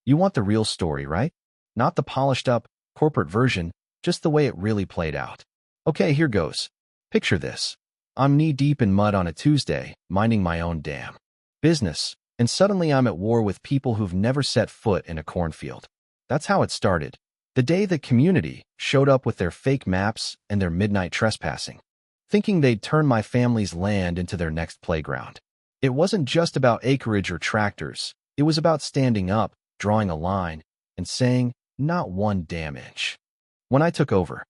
You want the real story, right? Not the polished-up, corporate version, just the way it really played out. Okay, here goes. Picture this. I'm knee-deep in mud on a Tuesday, minding my own damn business, and suddenly I'm at war with people who've never set foot in a cornfield. That's how it started. The day the community showed up with their fake maps and their midnight trespassing, thinking they'd turn my family's land into their next playground. It wasn't just about acreage or tractors. It was about standing up, drawing a line, and saying, not one damn inch. When I took over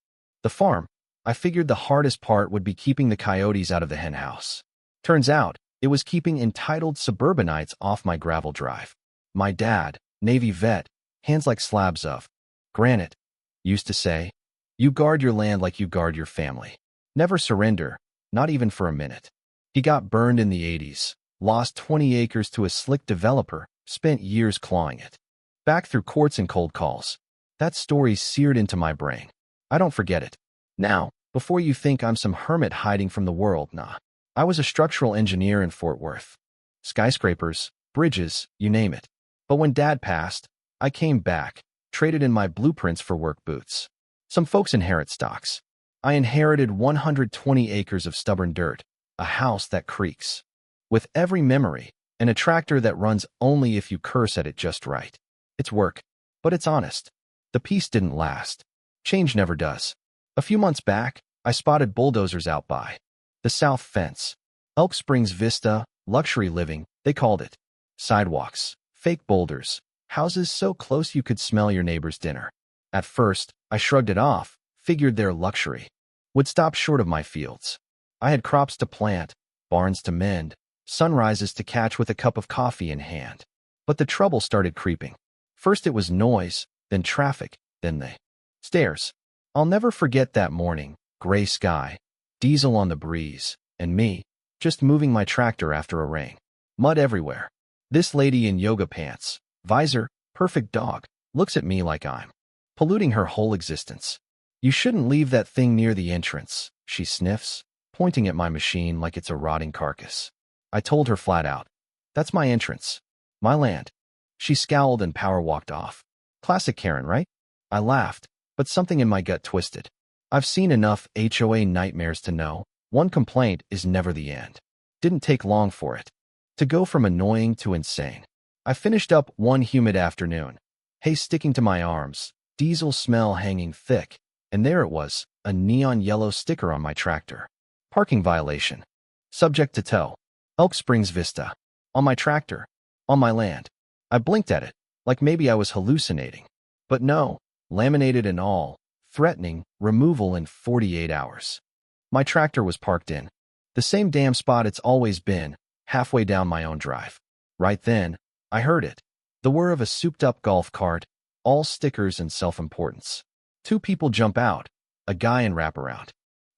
the farm, I figured the hardest part would be keeping the coyotes out of the henhouse. Turns out, it was keeping entitled suburbanites off my gravel drive. My dad, Navy vet, hands like slabs of granite, used to say, you guard your land like you guard your family. Never surrender, not even for a minute. He got burned in the 80s, lost 20 acres to a slick developer, spent years clawing it back through courts and cold calls. That story seared into my brain. I don't forget it. Now, before you think I'm some hermit hiding from the world, nah. I was a structural engineer in Fort Worth. Skyscrapers, bridges, you name it. But when Dad passed, I came back, traded in my blueprints for work boots. Some folks inherit stocks. I inherited 120 acres of stubborn dirt, a house that creaks with every memory, and a tractor that runs only if you curse at it just right. It's work, but it's honest. The peace didn't last. Change never does. A few months back, I spotted bulldozers out by the south fence. Elk Springs Vista, luxury living, they called it. Sidewalks, fake boulders, houses so close you could smell your neighbor's dinner. At first, I shrugged it off, figured their luxury would stop short of my fields. I had crops to plant, barns to mend, sunrises to catch with a cup of coffee in hand. But the trouble started creeping. First it was noise, then traffic, then the stairs. I'll never forget that morning, gray sky, diesel on the breeze, and me, just moving my tractor after a rain. Mud everywhere. This lady in yoga pants, visor, perfect dog, looks at me like I'm polluting her whole existence. You shouldn't leave that thing near the entrance, she sniffs, pointing at my machine like it's a rotting carcass. I told her flat out, that's my entrance. My land. She scowled and power walked off. Classic Karen, right? I laughed, but something in my gut twisted. I've seen enough HOA nightmares to know one complaint is never the end. Didn't take long for it to go from annoying to insane. I finished up one humid afternoon, hay sticking to my arms, diesel smell hanging thick, and there it was, a neon yellow sticker on my tractor. Parking violation. Subject to tow. Elk Springs Vista. On my tractor. On my land. I blinked at it, like maybe I was hallucinating. But no, laminated and all, threatening removal in 48 hours. My tractor was parked in the same damn spot it's always been, halfway down my own drive. Right then, I heard it. The whir of a souped-up golf cart, all stickers and self-importance. Two people jump out, a guy in wraparound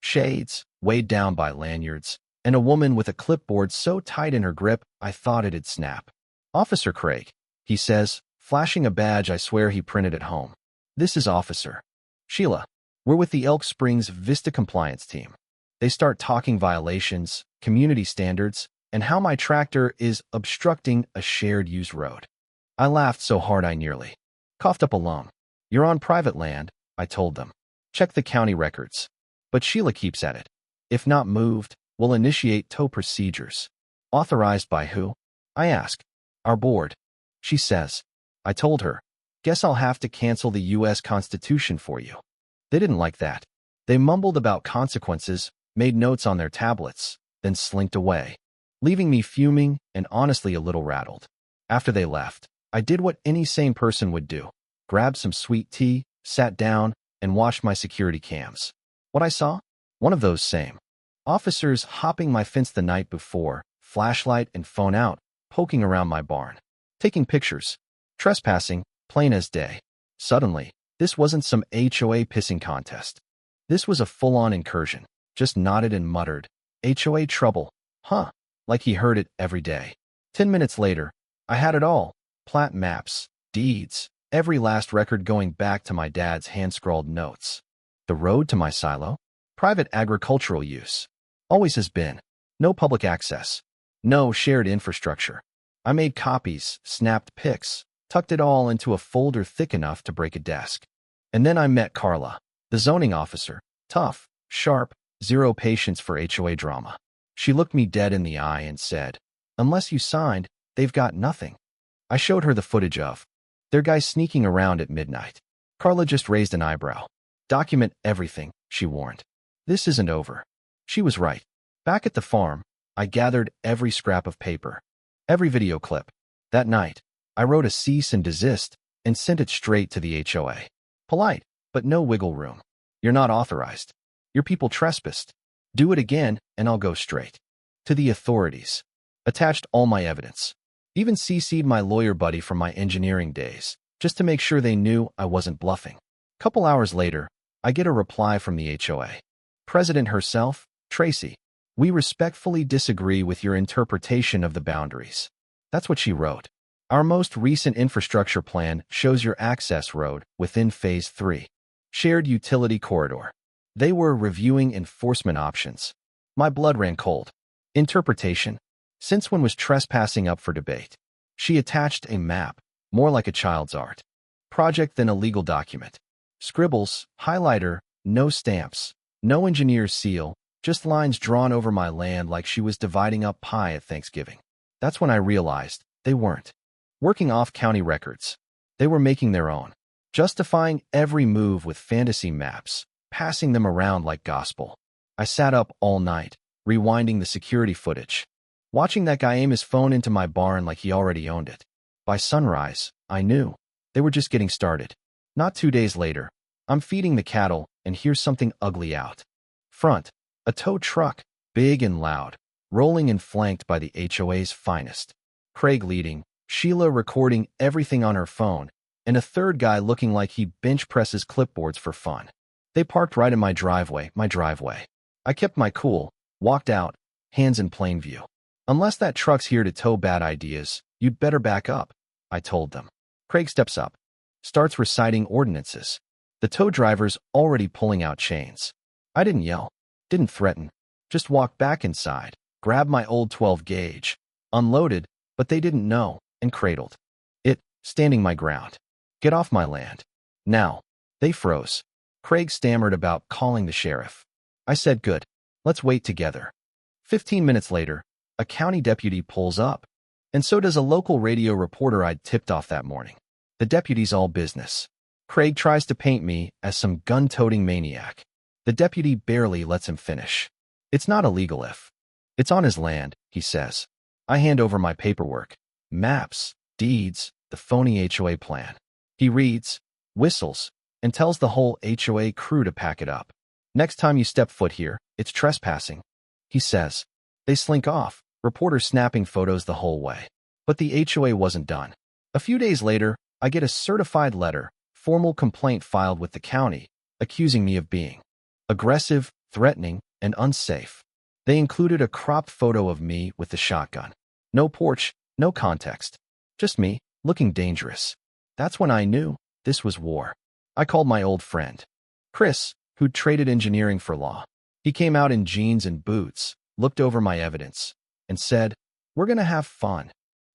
shades, weighed down by lanyards, and a woman with a clipboard so tight in her grip I thought it'd snap. Officer Craig, he says, flashing a badge I swear he printed at home. This is Officer Sheila. We're with the Elk Springs Vista compliance team. They start talking violations, community standards, and how my tractor is obstructing a shared-use road. I laughed so hard I nearly coughed up a lung. You're on private land, I told them. Check the county records. But Sheila keeps at it. If not moved, we'll initiate tow procedures. Authorized by who? I ask. Our board. She says. I told her. Guess I'll have to cancel the U.S. Constitution for you. They didn't like that. They mumbled about consequences, made notes on their tablets, then slinked away, leaving me fuming and honestly a little rattled. After they left, I did what any sane person would do. Grabbed some sweet tea, sat down, and watched my security cams. What I saw? One of those same officers hopping my fence the night before, flashlight and phone out, poking around my barn, taking pictures, trespassing, plain as day. Suddenly, this wasn't some HOA pissing contest. This was a full-on incursion. Just nodded and muttered, HOA trouble, huh? Like he heard it every day. 10 minutes later, I had it all. Plat maps, deeds, every last record going back to my dad's hand-scrawled notes. The road to my silo? Private agricultural use. Always has been. No public access. No shared infrastructure. I made copies, snapped pics, tucked it all into a folder thick enough to break a desk. And then I met Carla, the zoning officer, tough, sharp, zero patience for HOA drama. She looked me dead in the eye and said, "Unless you signed, they've got nothing." I showed her the footage of their guy sneaking around at midnight. Carla just raised an eyebrow. "Document everything," she warned. "This isn't over." She was right. Back at the farm, I gathered every scrap of paper, every video clip. That night, I wrote a cease and desist and sent it straight to the HOA. Polite, but no wiggle room. "You're not authorized. Your people trespassed. Do it again, and I'll go straight to the authorities." Attached all my evidence. Even CC'd my lawyer buddy from my engineering days, just to make sure they knew I wasn't bluffing. Couple hours later, I get a reply from the HOA. President herself, "Tracy, we respectfully disagree with your interpretation of the boundaries." That's what she wrote. "Our most recent infrastructure plan shows your access road within Phase 3. Shared utility corridor." They were reviewing enforcement options. My blood ran cold. Interpretation? Since when was trespassing up for debate? She attached a map, more like a child's art project than a legal document. Scribbles, highlighter, no stamps, no engineer's seal, just lines drawn over my land like she was dividing up pie at Thanksgiving. That's when I realized they weren't working off county records. They were making their own, justifying every move with fantasy maps, passing them around like gospel. I sat up all night, rewinding the security footage, watching that guy aim his phone into my barn like he already owned it. By sunrise, I knew they were just getting started. Not 2 days later, I'm feeding the cattle, and here's something ugly out front. A tow truck, big and loud, rolling and flanked by the HOA's finest. Craig leading, Sheila recording everything on her phone, and a third guy looking like he bench presses clipboards for fun. They parked right in my driveway. I kept my cool, walked out, hands in plain view. "Unless that truck's here to tow bad ideas, you'd better back up," I told them. Craig steps up, starts reciting ordinances. The tow driver's already pulling out chains. I didn't yell, didn't threaten, just walked back inside, grabbed my old 12 gauge, unloaded, but they didn't know, and cradled it, standing my ground. "Get off my land." Now. They froze. Craig stammered about calling the sheriff. I said, "Good, let's wait together." 15 minutes later, a county deputy pulls up, and so does a local radio reporter I'd tipped off that morning. The deputy's all business. Craig tries to paint me as some gun-toting maniac. The deputy barely lets him finish. "It's not illegal if it's on his land," he says. I hand over my paperwork, maps, deeds, the phony HOA plan. He reads, whistles, and tells the whole HOA crew to pack it up. "Next time you step foot here, it's trespassing," he says. They slink off, reporters snapping photos the whole way. But the HOA wasn't done. A few days later, I get a certified letter, formal complaint filed with the county, accusing me of being aggressive, threatening, and unsafe. They included a cropped photo of me with the shotgun. No porch, no context. Just me, looking dangerous. That's when I knew this was war. I called my old friend, Chris, who'd traded engineering for law. He came out in jeans and boots, looked over my evidence, and said, "We're gonna have fun."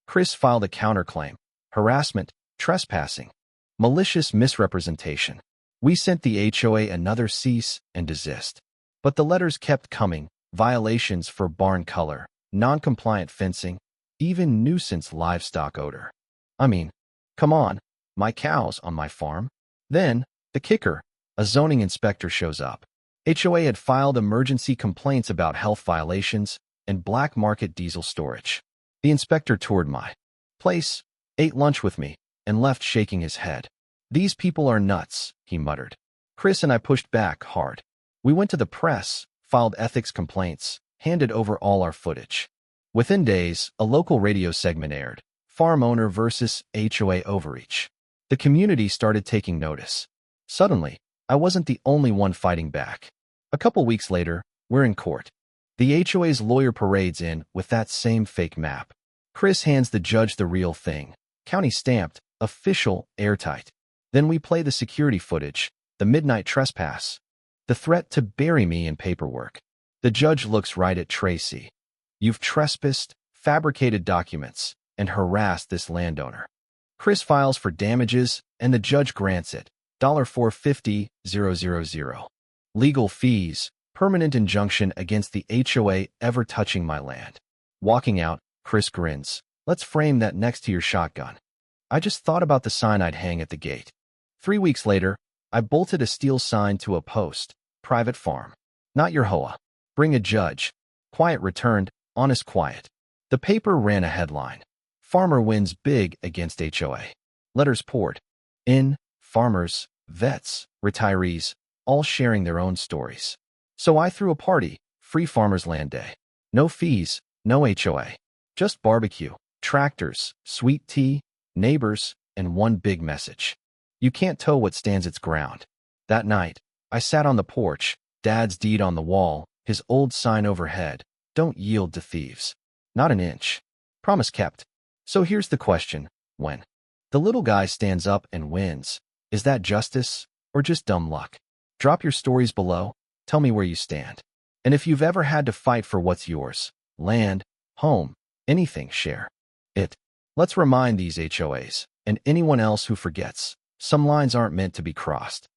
Chris filed a counterclaim: harassment, trespassing, malicious misrepresentation. We sent the HOA another cease and desist. But the letters kept coming: violations for barn color, non-compliant fencing, even nuisance livestock odor. I mean, come on, my cows on my farm. Then, the kicker, a zoning inspector shows up. HOA had filed emergency complaints about health violations and black market diesel storage. The inspector toured my place, ate lunch with me, and left shaking his head. "These people are nuts," he muttered. Chris and I pushed back hard. We went to the press, filed ethics complaints, handed over all our footage. Within days, a local radio segment aired, "Farm Owner versus HOA Overreach." The community started taking notice. Suddenly, I wasn't the only one fighting back. A couple weeks later, we're in court. The HOA's lawyer parades in with that same fake map. Chris hands the judge the real thing, county stamped, official, airtight. Then we play the security footage, the midnight trespass, the threat to bury me in paperwork. The judge looks right at Tracy. "You've trespassed, fabricated documents, and harassed this landowner." Chris files for damages, and the judge grants it. $450,000. Legal fees, permanent injunction against the HOA ever touching my land. Walking out, Chris grins. Let's frame that next to your shotgun. I just thought about the sign I'd hang at the gate. 3 weeks later, I bolted a steel sign to a post. Private farm. Not your HOA. Bring a judge. Quiet returned, honest quiet. The paper ran a headline. Farmer wins big against HOA. Letters poured in, farmers, vets, retirees, all sharing their own stories. So I threw a party, free Farmers Land Day. No fees, no HOA. Just barbecue, tractors, sweet tea, neighbors, and one big message. You can't tow what stands its ground. That night, I sat on the porch, Dad's deed on the wall, his old sign overhead. Don't yield to thieves. Not an inch. Promise kept. So here's the question, when the little guy stands up and wins, is that justice or just dumb luck? Drop your stories below, tell me where you stand. And if you've ever had to fight for what's yours, land, home, anything, share it. Let's remind these HOAs, and anyone else who forgets, some lines aren't meant to be crossed.